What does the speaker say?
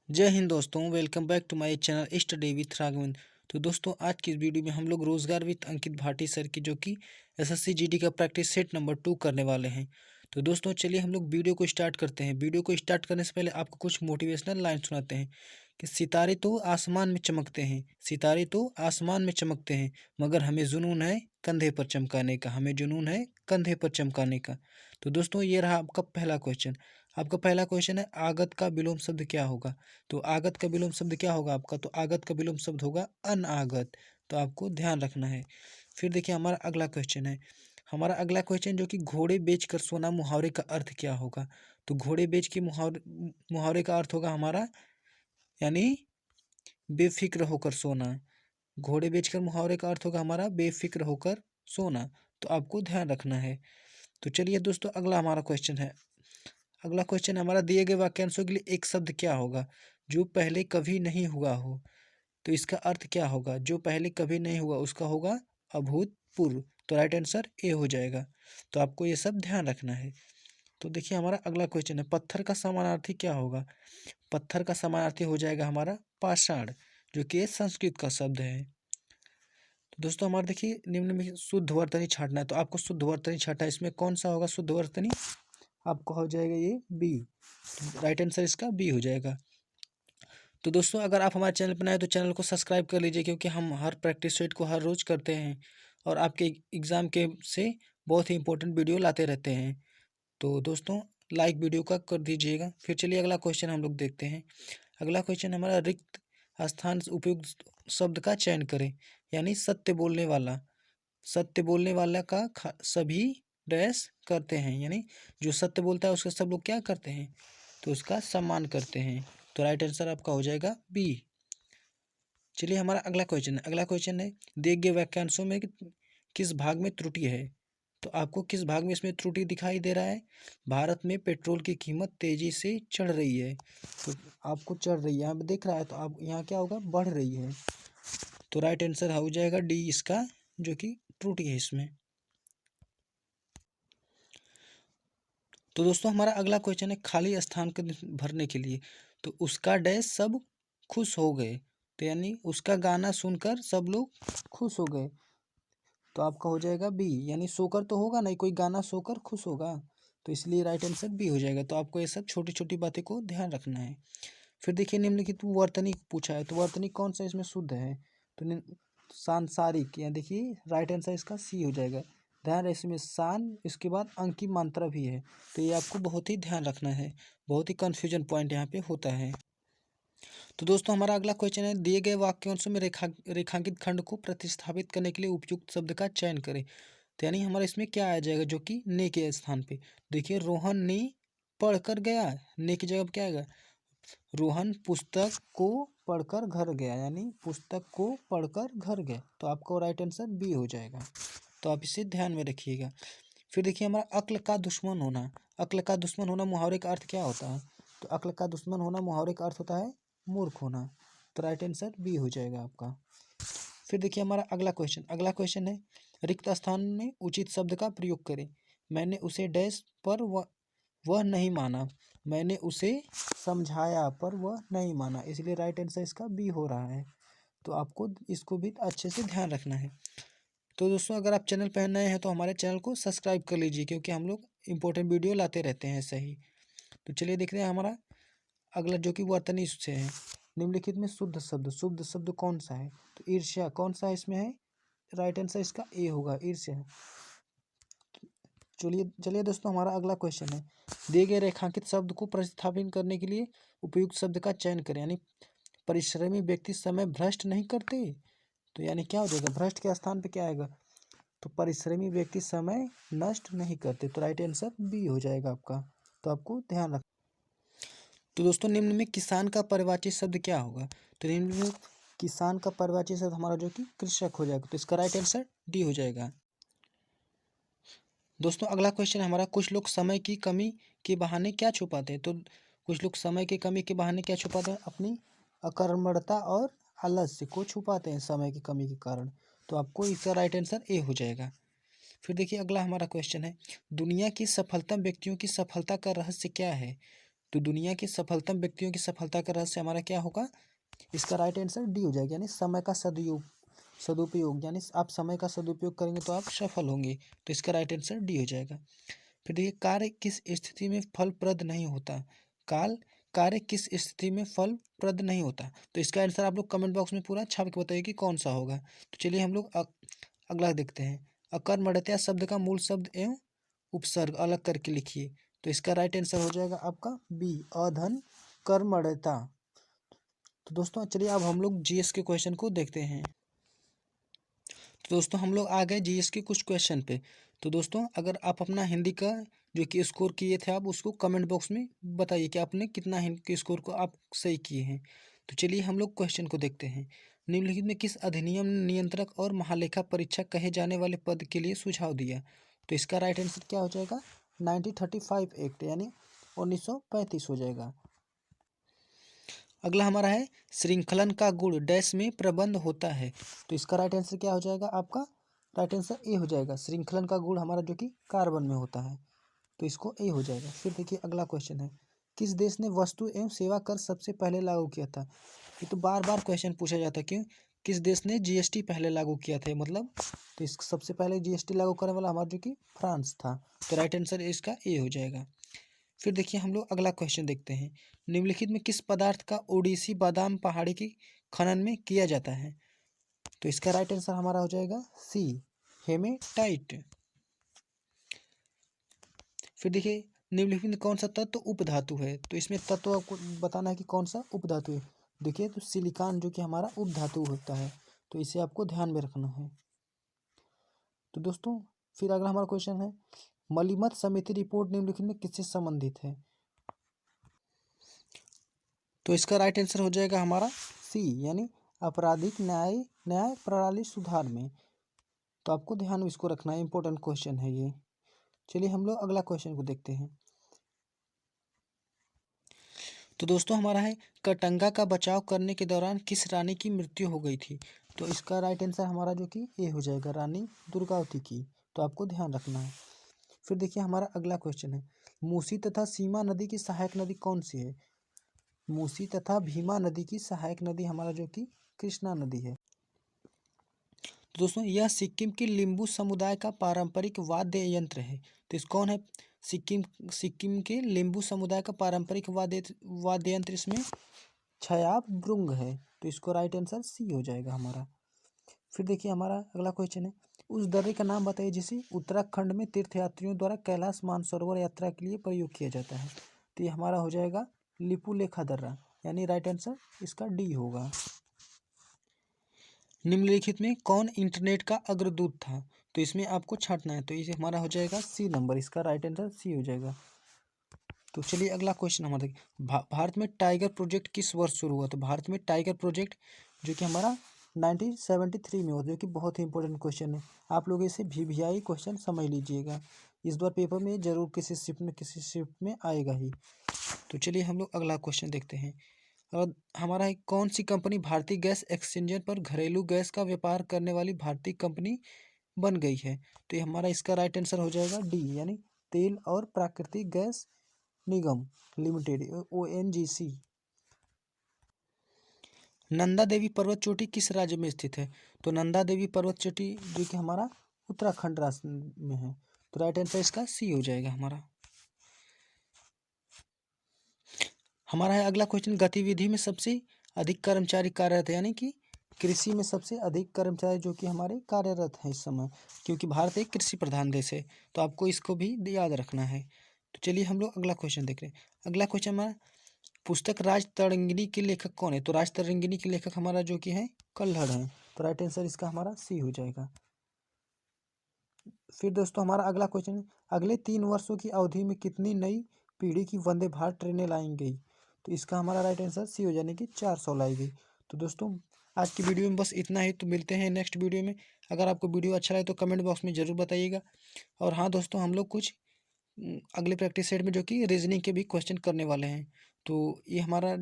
जय हिंद दोस्तों, welcome back to my channel study with Raghavan. तो दोस्तों, आज की इस वीडियो में हम लोग रोजगार विद अंकित भाटी सर की जो कि एसएससी जीडी का प्रैक्टिस सेट नंबर 2 करने वाले हैं। तो दोस्तों, चलिए हम लोग वीडियो को स्टार्ट करते हैं। वीडियो को स्टार्ट करने से पहले आपको कुछ मोटिवेशनल लाइन सुनाते हैं कि सितारे तो आसमान में चमकते हैं, सितारे तो आसमान में चमकते हैं, मगर हमें जुनून है कंधे पर चमकाने का, हमें जुनून है कंधे पर चमकाने का। तो दोस्तों, ये रहा आपका पहला क्वेश्चन। आपका पहला क्वेश्चन है, आगत का विलोम शब्द क्या होगा। तो आगत का विलोम शब्द क्या होगा आपका, तो आगत का विलोम शब्द होगा अनागत। तो आपको ध्यान रखना है। फिर देखिए हमारा अगला क्वेश्चन है, हमारा अगला क्वेश्चन जो कि घोड़े बेचकर सोना मुहावरे का अर्थ क्या होगा। तो घोड़े बेच के मुहावरे मुहावरे का अर्थ होगा हमारा, यानी बेफिक्र होकर सोना। घोड़े बेचकर मुहावरे का अर्थ होगा हमारा बेफिक्र होकर सोना। तो आपको ध्यान रखना है। तो चलिए दोस्तों, अगला हमारा क्वेश्चन है। अगला क्वेश्चन हमारा, दिए गए वाक्यांशों के लिए एक शब्द क्या होगा जो पहले कभी नहीं हुआ हो। तो इसका अर्थ क्या होगा, जो पहले कभी नहीं हुआ उसका होगा अभूतपूर्व। तो राइट आंसर ए हो जाएगा। तो आपको ये सब ध्यान रखना है। तो देखिए हमारा अगला क्वेश्चन है, पत्थर का समानार्थी क्या होगा। पत्थर का समानार्थी हो जाएगा हमारा पाषाण, जो कि संस्कृत का शब्द है। तो दोस्तों हमारा देखिए, निम्न में शुद्ध वर्तनी छांटना है। तो आपको शुद्ध वर्तनी छांटना है, इसमें कौन सा होगा शुद्ध वर्तनी, आपको हो जाएगा ये बी। राइट आंसर इसका बी हो जाएगा। तो दोस्तों, अगर आप हमारे चैनल पर नए हैं तो चैनल को सब्सक्राइब कर लीजिए, क्योंकि हम हर प्रैक्टिस सेट को हर रोज़ करते हैं और आपके एग्ज़ाम के से बहुत ही इंपॉर्टेंट वीडियो लाते रहते हैं। तो दोस्तों, लाइक वीडियो का कर दीजिएगा। फिर चलिए अगला क्वेश्चन हम लोग देखते हैं। अगला क्वेश्चन हमारा, रिक्त स्थान से उपयुक्त शब्द का चयन करें, यानी सत्य बोलने वाला। सत्य बोलने वाला का सभी डैश करते हैं, यानी जो सत्य बोलता है उसका सब लोग क्या करते हैं, तो उसका सम्मान करते हैं। तो राइट आंसर आपका हो जाएगा बी। चलिए हमारा अगला क्वेश्चन है। अगला क्वेश्चन है, दिए गए वाक्यांशों में किस भाग में त्रुटि है। तो आपको किस भाग में इसमें त्रुटि दिखाई दे रहा है। भारत में पेट्रोल की कीमत तेजी से चढ़ रही है। तो आपको चढ़ रही है, यहाँ पे दिख रहा है, तो आप यहाँ क्या होगा, बढ़ रही है। तो राइट आंसर हो जाएगा डी इसका, जो कि त्रुटि है इसमें। तो दोस्तों, हमारा अगला क्वेश्चन है, खाली स्थान को भरने के लिए। तो उसका डैश सब खुश हो गए। तो यानी उसका गाना सुनकर सब लोग खुश हो गए। तो आपका हो जाएगा बी, यानी सोकर तो होगा नहीं, कोई गाना सोकर खुश होगा। तो इसलिए राइट आंसर बी हो जाएगा। तो आपको ये सब छोटी छोटी बातें को ध्यान रखना है। फिर देखिए, निम्नलिखित वर्तनी पूछा है, तो वर्तनी कौन सा इसमें शुद्ध है। तो सांसारिक, या देखिए राइट आंसर इसका सी हो जाएगा। ध्यान रहे, इसमें सान, इसके बाद अंक की मात्रा भी है। तो ये आपको बहुत ही ध्यान रखना है, बहुत ही कन्फ्यूजन पॉइंट यहाँ पे होता है। तो दोस्तों, हमारा अगला क्वेश्चन है, दिए गए वाक्यांशों में रेखांकित खंड को प्रतिस्थापित करने के लिए उपयुक्त शब्द का चयन करें। तो यानी हमारा इसमें क्या आ जाएगा, जो कि ने के स्थान पे। देखिए, रोहन ने पढ़कर गया, ने की जगह पे क्या आएगा, रोहन पुस्तक को पढ़कर घर गया, यानी पुस्तक को पढ़कर घर गया। तो आपको राइट आंसर बी हो जाएगा। तो आप इसे ध्यान में रखिएगा। फिर देखिए हमारा, अक्ल का दुश्मन होना। अक्ल का दुश्मन होना मुहावरे का अर्थ क्या होता है। तो अक्ल का दुश्मन होना मुहावरे का अर्थ होता है मूर्ख होना। तो राइट आंसर बी हो जाएगा आपका। फिर देखिए हमारा अगला क्वेश्चन। अगला क्वेश्चन है, रिक्त स्थान में उचित शब्द का प्रयोग करें। मैंने उसे डैश पर वह नहीं माना। मैंने उसे समझाया पर वह नहीं माना, इसलिए राइट आंसर इसका बी हो रहा है। तो आपको इसको भी अच्छे से ध्यान रखना है। तो दोस्तों, अगर आप चैनल पर नए हैं तो हमारे चैनल को सब्सक्राइब कर लीजिए, क्योंकि हम लोग इंपॉर्टेंट वीडियो लाते रहते हैं सही। तो चलिए देखते हैं हमारा अगला, जो कि वर्तनी से है। निम्नलिखित में शुद्ध शब्द कौन सा है। तो ईर्ष्या कौन सा इसमें है, राइट आंसर इसका ए होगा, ईर्ष्या। चलिए चलिए दोस्तों, हमारा अगला क्वेश्चन है, दिए गए रेखांकित शब्द को प्रतिस्थापित करने के लिए उपयुक्त शब्द का चयन करें, यानी परिश्रमी व्यक्ति समय भ्रष्ट नहीं करते। तो यानी क्या हो जाएगा, भ्रष्ट के स्थान पे क्या आएगा, तो परिश्रमी व्यक्ति समय नष्ट नहीं करते। तो राइट आंसर बी हो जाएगा आपका। तो आपको ध्यान रख। तो दोस्तों, निम्न में किसान का परिवाची शब्द क्या होगा। तो निम्न में किसान का परिवाची शब्द हमारा जो कि कृषक हो जाएगा। तो इसका राइट आंसर डी हो जाएगा। दोस्तों, अगला क्वेश्चन हमारा, कुछ लोग समय की कमी के बहाने क्या छुपाते हैं। तो कुछ लोग समय की कमी के बहाने क्या छुपाते हैं, अपनी अकर्मण्यता और आलस्य को छुपाते हैं समय की कमी के कारण। तो आपको इसका राइट आंसर ए हो जाएगा। फिर देखिए अगला हमारा क्वेश्चन है, दुनिया की सफलतम व्यक्तियों की सफलता का रहस्य क्या है। तो दुनिया के सफलतम व्यक्तियों की सफलता का रहस्य हमारा क्या होगा? इसका राइट आंसर डी हो जाएगा, यानी समय का सदुपयोग, यानी आप समय का सदुपयोग करेंगे तो आप सफल होंगे। तो इसका राइट आंसर डी हो जाएगा। फिर देखिए, कार्य किस स्थिति में फलप्रद नहीं होता? कार्य किस स्थिति में फलप्रद नहीं होता? तो इसका आंसर आप लोग कमेंट बॉक्स में पूरा छाप के बताइए कि कौन सा होगा। तो चलिए हम लोग अगला देखते हैं। अकर्मण्यता शब्द का मूल शब्द एवं उपसर्ग अलग करके लिखिए। तो इसका राइट आंसर हो जाएगा आपका बी, अधन कर्मण्यता। तो दोस्तों चलिए अब हम लोग जीएस के क्वेश्चन को देखते हैं। तो दोस्तों हम लोग आ गए जीएस के कुछ क्वेश्चन पे। तो दोस्तों अगर आप अपना हिंदी का जो कि स्कोर किए थे, आप उसको कमेंट बॉक्स में बताइए कि आपने कितना हिंदी के स्कोर को आप सही किए हैं। तो चलिए हम लोग क्वेश्चन को देखते हैं। निम्नलिखित में किस अधिनियम ने नियंत्रक और महालेखा परीक्षक कहे जाने वाले पद के लिए सुझाव दिया? तो इसका राइट आंसर क्या हो जाएगा? 1935 एक्ट, यानी 1935 हो जाएगा। अगला हमारा है, श्रृंखलन का गुण डैश में प्रबंध होता है। तो इसका राइट आंसर क्या हो जाएगा? आपका राइट आंसर ए हो जाएगा। श्रृंखलन का गुण हमारा जो कि कार्बन में होता है, तो इसको ए हो जाएगा। फिर देखिए अगला क्वेश्चन है, किस देश ने वस्तु एवं सेवा कर सबसे पहले लागू किया था? ये तो बार बार क्वेश्चन पूछा जाता है, क्यों? किस देश ने जीएसटी पहले लागू किया था, मतलब तो इस सबसे पहले जीएसटी लागू करने वाला हमारा जो कि फ्रांस था। तो राइट आंसर इसका ए हो जाएगा। फिर देखिए हम लोग अगला क्वेश्चन देखते हैं। निम्नलिखित में किस पदार्थ का ओडिसी बादाम पहाड़ी की खनन में किया जाता है? तो इसका राइट आंसर हमारा हो जाएगा सी, हेमेटाइट। फिर देखिए, निम्नलिखित में कौन सा तत्व उपधातु है? तो इसमें तत्व आपको बताना है कि कौन सा उपधातु है। देखिए तो सिलिकॉन जो कि हमारा उपधातु होता है, तो इसे आपको ध्यान में रखना है। तो दोस्तों फिर अगला हमारा क्वेश्चन है, मलीमत समिति रिपोर्ट निम्नलिखित में किससे संबंधित है? तो इसका राइट आंसर हो जाएगा हमारा सी, यानी आपराधिक न्याय प्रणाली सुधार में। तो आपको ध्यान में इसको रखना है, इंपॉर्टेंट क्वेश्चन है ये। चलिए हम लोग अगला क्वेश्चन को देखते हैं। तो दोस्तों हमारा है, कटंगा का बचाव करने के दौरान किस रानी की मृत्यु हो गई थी? तो इसका राइट आंसर हमारा जो कि ए हो जाएगा, रानी दुर्गावती की। तो आपको ध्यान रखना है। फिर देखिए हमारा अगला क्वेश्चन है, मूसी तथा सीमा नदी की सहायक नदी कौन सी है? मूसी तथा भीमा नदी की सहायक नदी हमारा जो कि कृष्णा नदी है। तो दोस्तों यह सिक्किम के लिम्बू समुदाय का पारंपरिक वाद्य यंत्र है। तो इस कौन है? सिक्किम के लिम्बू समुदाय का पारंपरिक वाद्य यंत्र इसमें छयाब ब्रुंग है। तो इसको राइट आंसर सी हो जाएगा हमारा। फिर देखिए हमारा अगला क्वेश्चन है, उस दर्रे का नाम बताइए जिसे उत्तराखंड में तीर्थयात्रियों द्वारा कैलाश मानसरोवर यात्रा के लिए प्रयोग किया जाता है। तो ये हमारा हो जाएगा लिपुलेखा दर्रा, यानी राइट आंसर इसका डी होगा। निम्नलिखित में कौन इंटरनेट का अग्रदूत था? तो इसमें आपको छांटना है। तो इसे हमारा हो जाएगा सी नंबर, इसका राइट आंसर सी हो जाएगा। तो चलिए अगला क्वेश्चन हमारा देखिए, भारत में टाइगर प्रोजेक्ट किस वर्ष शुरू हुआ? तो भारत में टाइगर प्रोजेक्ट जो कि हमारा 1973 में हुआ, जो कि बहुत ही इंपॉर्टेंट क्वेश्चन है। आप लोग इसे VVI क्वेश्चन समझ लीजिएगा, इस बार पेपर में जरूर किसी शिफ्ट में आएगा ही। तो चलिए हम लोग अगला क्वेश्चन देखते हैं। और हमारा है, कौन सी कंपनी भारतीय गैस एक्सचेंजर पर घरेलू गैस का व्यापार करने वाली भारतीय कंपनी बन गई है? तो ये हमारा इसका राइट आंसर हो जाएगा डी, यानी तेल और प्राकृतिक गैस निगम लिमिटेड, ONGC। नंदा देवी पर्वत चोटी किस राज्य में स्थित है? तो नंदा देवी पर्वत चोटी जो कि हमारा उत्तराखंड राज्य में है। तो राइट आंसर इसका सी हो जाएगा हमारा। हमारा है अगला क्वेश्चन, गतिविधि में सबसे अधिक कर्मचारी कार्यरत है, यानी कि कृषि में सबसे अधिक कर्मचारी जो कि हमारे कार्यरत हैं इस समय, क्योंकि भारत एक कृषि प्रधान देश है। तो आपको इसको भी याद रखना है। तो चलिए हम लोग अगला क्वेश्चन देख रहे हैं। अगला क्वेश्चन हमारा, पुस्तक राज तरंगिणी के लेखक कौन है? तो राज तरंगिणी के लेखक हमारा जो कि है कल्हड़ है। तो राइट आंसर इसका हमारा सी हो जाएगा। फिर दोस्तों हमारा अगला क्वेश्चन है, अगले 3 वर्षों की अवधि में कितनी नई पीढ़ी की वंदे भारत ट्रेनें लाई गई? तो इसका हमारा राइट आंसर सी हो जाने की 400 लाई गई। तो दोस्तों आज की वीडियो में बस इतना ही। तो मिलते हैं नेक्स्ट वीडियो में। अगर आपको वीडियो अच्छा लगे तो कमेंट बॉक्स में ज़रूर बताइएगा। और हाँ दोस्तों, हम लोग कुछ अगले प्रैक्टिस सेट में जो कि रीजनिंग के भी क्वेश्चन करने वाले हैं। तो ये हमारा